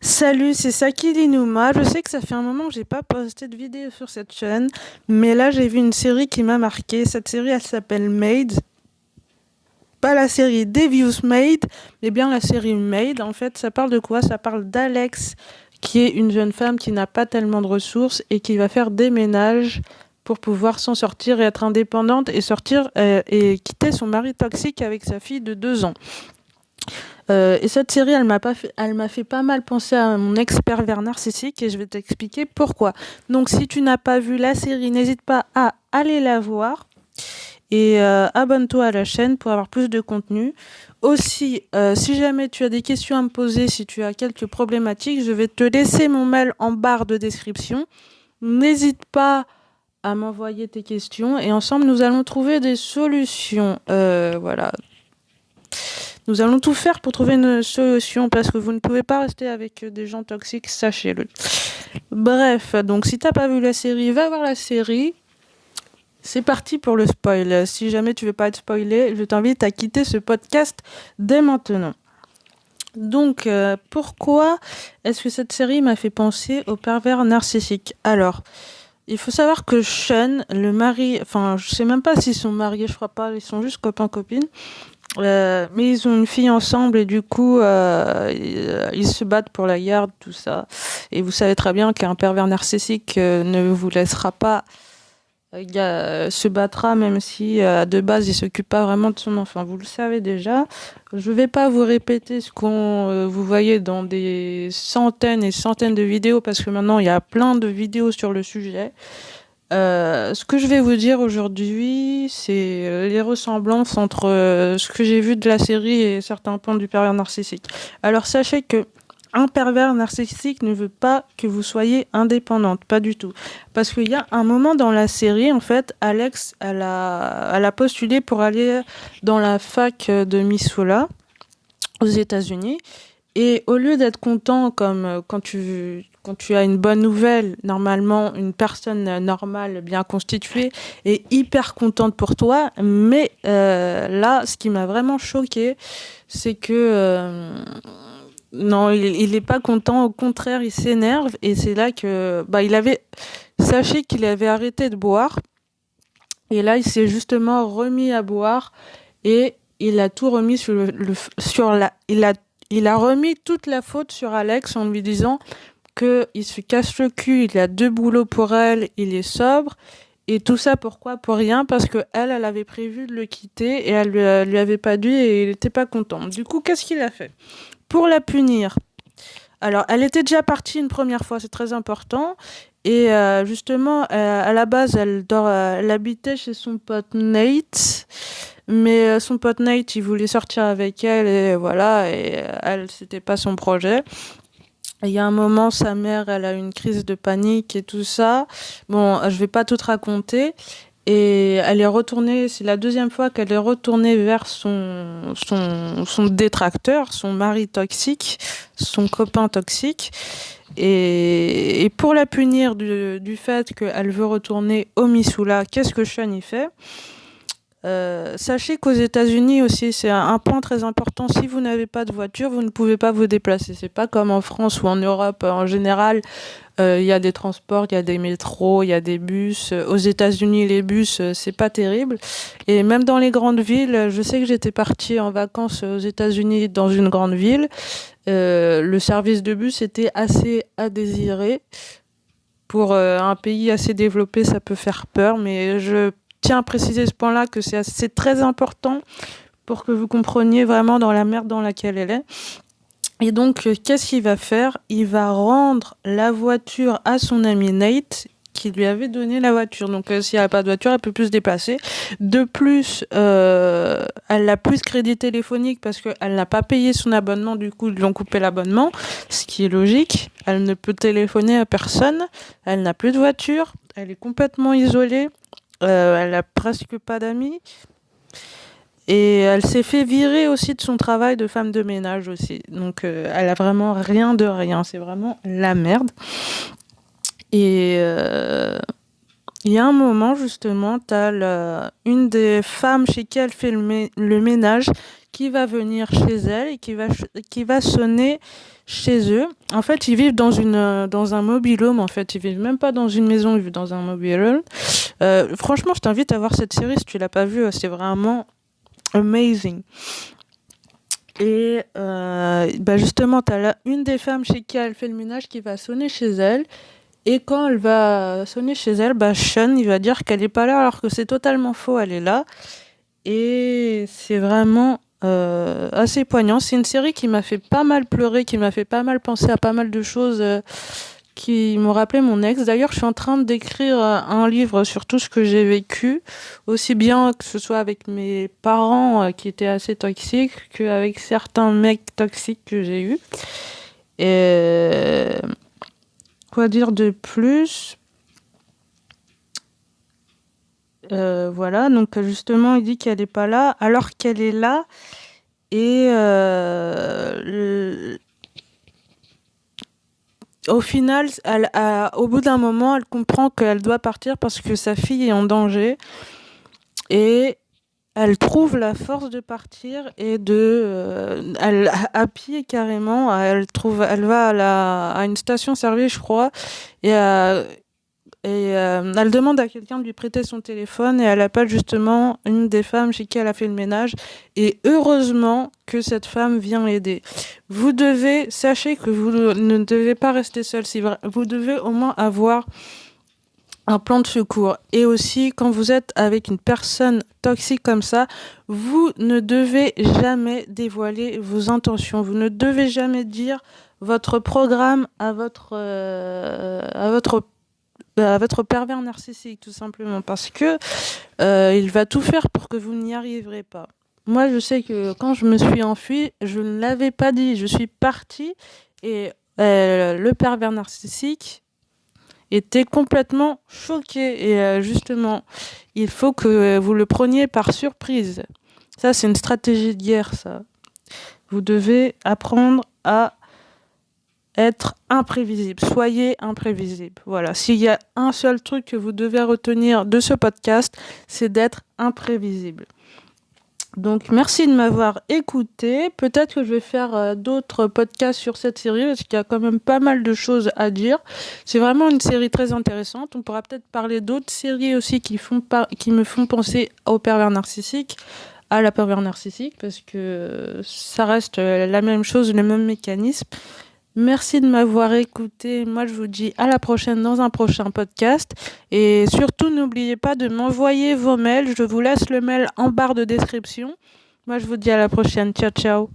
Salut, c'est Saki Linuma. Je sais que ça fait un moment que j'ai pas posté de vidéo sur cette chaîne, mais là j'ai vu une série qui m'a marqué. Cette série, elle s'appelle Made. Pas la série Devious Made, mais bien la série Made. En fait, ça parle de quoi? Ça parle d'Alex, qui est une jeune femme qui n'a pas tellement de ressources et qui va faire des ménages pour pouvoir s'en sortir et être indépendante et sortir et quitter son mari toxique avec sa fille de 2 ans. Et cette série, elle m'a fait pas mal penser à mon ex-pervers narcissique et je vais t'expliquer pourquoi. Donc, si tu n'as pas vu la série, n'hésite pas à aller la voir et abonne-toi à la chaîne pour avoir plus de contenu. Aussi, si jamais tu as des questions à me poser, si tu as quelques problématiques, je vais te laisser mon mail en barre de description. N'hésite pas à m'envoyer tes questions et ensemble, nous allons trouver des solutions. Voilà. Nous allons tout faire pour trouver une solution parce que vous ne pouvez pas rester avec des gens toxiques, sachez-le. Bref, donc si t'as pas vu la série, va voir la série. C'est parti pour le spoil. Si jamais tu veux pas être spoilé, je t'invite à quitter ce podcast dès maintenant. Donc, pourquoi est-ce que cette série m'a fait penser au pervers narcissique? Alors, il faut savoir que Sean, le mari, enfin, je sais même pas s'ils sont mariés, je crois pas, ils sont juste copains-copines. Mais ils ont une fille ensemble et du coup, ils se battent pour la garde, tout ça. Et vous savez très bien qu'un pervers narcissique ne vous laissera pas se battra, même si de base il s'occupe pas vraiment de son enfant. Vous le savez déjà. Je vais pas vous répéter ce qu'on vous voyez dans des centaines et centaines de vidéos parce que maintenant il y a plein de vidéos sur le sujet. Ce que je vais vous dire aujourd'hui, c'est les ressemblances entre ce que j'ai vu de la série et certains points du pervers narcissique. Alors sachez que un pervers narcissique ne veut pas que vous soyez indépendante, pas du tout. Parce qu'il y a un moment dans la série, en fait, Alex, elle a postulé pour aller dans la fac de Missoula aux États-Unis. Et au lieu d'être content comme quand tu as une bonne nouvelle, normalement une personne normale, bien constituée, est hyper contente pour toi. Mais là, ce qui m'a vraiment choqué, c'est que non, il est pas content. Au contraire, il s'énerve. Et c'est là que bah sachez qu'il avait arrêté de boire. Et là, il s'est justement remis à boire et il a tout remis sur la, il a remis toute la faute sur Alex en lui disant que il se casse le cul, il a deux boulots pour elle, il est sobre. Et tout ça pourquoi? Pour rien, parce que elle avait prévu de le quitter et elle lui avait pas dit et il était pas content. Du coup, qu'est-ce qu'il a fait? Pour la punir. Alors, elle était déjà partie une première fois, c'est très important. Et justement, à la base, elle habitait chez son pote Nate. Mais son pote Nate, il voulait sortir avec elle et voilà, et elle, c'était pas son projet. Il y a un moment, sa mère, elle a eu une crise de panique et tout ça. Bon, je vais pas tout te raconter. Et elle est retournée, c'est la deuxième fois qu'elle est retournée vers son détracteur, son mari toxique, son copain toxique. Et pour la punir du fait qu'elle veut retourner au Missoula, qu'est-ce que Sean y fait? Sachez qu'aux États-Unis aussi, c'est un point très important. Si vous n'avez pas de voiture, vous ne pouvez pas vous déplacer. C'est pas comme en France ou en Europe en général. Il y a des transports, il y a des métros, il y a des bus. Aux États-Unis, les bus, c'est pas terrible. Et même dans les grandes villes, je sais que j'étais partie en vacances aux États-Unis dans une grande ville. Le service de bus était assez à désirer. Pour un pays assez développé, ça peut faire peur, mais je tiens à préciser ce point-là que c'est très important pour que vous compreniez vraiment dans la merde dans laquelle elle est. Et donc, qu'est-ce qu'il va faire? Il va rendre la voiture à son ami Nate, qui lui avait donné la voiture. Donc, s'il n'y a pas de voiture, elle peut plus se déplacer. De plus, elle n'a plus de crédit téléphonique parce qu'elle n'a pas payé son abonnement. Du coup, ils lui ont coupé l'abonnement, ce qui est logique. Elle ne peut téléphoner à personne. Elle n'a plus de voiture. Elle est complètement isolée. Elle a presque pas d'amis. Et elle s'est fait virer aussi de son travail de femme de ménage aussi. Donc elle a vraiment rien de rien. C'est vraiment la merde. Et il y a un moment justement, t'as une des femmes chez qui elle fait le ménage qui va venir chez elle et qui va sonner chez eux. En fait, ils vivent dans un mobile home. En fait, ils vivent même pas dans une maison, ils vivent dans un mobile home. Franchement, je t'invite à voir cette série si tu l'as pas vue. C'est vraiment amazing. Et bah justement, tu as une des femmes chez qui elle fait le ménage qui va sonner chez elle. Et quand elle va sonner chez elle, bah Sean, il va dire qu'elle n'est pas là alors que c'est totalement faux, elle est là. Et c'est vraiment assez poignant. C'est une série qui m'a fait pas mal pleurer, qui m'a fait pas mal penser à pas mal de choses qui m'ont rappelé mon ex. D'ailleurs, je suis en train d'écrire un livre sur tout ce que j'ai vécu, aussi bien que ce soit avec mes parents qui étaient assez toxiques, qu'avec certains mecs toxiques que j'ai eus. Et quoi dire de plus? Voilà, donc justement, il dit qu'elle n'est pas là, alors qu'elle est là. Et au final, au bout d'un moment, elle comprend qu'elle doit partir parce que sa fille est en danger. Et elle trouve la force de partir et elle à pied carrément. Elle va à une station-service, je crois, et elle demande à quelqu'un de lui prêter son téléphone et elle appelle justement une des femmes chez qui elle a fait le ménage. Et heureusement que cette femme vient l'aider. Sachez que vous ne devez pas rester seul. Vous devez au moins avoir un plan de secours. Et aussi, quand vous êtes avec une personne toxique comme ça, vous ne devez jamais dévoiler vos intentions. Vous ne devez jamais dire votre programme à votre pervers narcissique, tout simplement, parce que il va tout faire pour que vous n'y arriverez pas. Moi, je sais que quand je me suis enfuie, je ne l'avais pas dit, je suis partie et le pervers narcissique était complètement choqué. Et justement, il faut que vous le preniez par surprise. Ça, c'est une stratégie de guerre, ça. Vous devez apprendre à être imprévisible. Soyez imprévisible. Voilà. S'il y a un seul truc que vous devez retenir de ce podcast, c'est d'être imprévisible. Donc, merci de m'avoir écouté. Peut-être que je vais faire d'autres podcasts sur cette série parce qu'il y a quand même pas mal de choses à dire. C'est vraiment une série très intéressante. On pourra peut-être parler d'autres séries aussi qui me font penser au pervers narcissique, à la pervers narcissique, parce que ça reste la même chose, le même mécanisme. Merci de m'avoir écouté. Moi, je vous dis à la prochaine dans un prochain podcast. Et surtout, n'oubliez pas de m'envoyer vos mails. Je vous laisse le mail en barre de description. Moi, je vous dis à la prochaine. Ciao, ciao.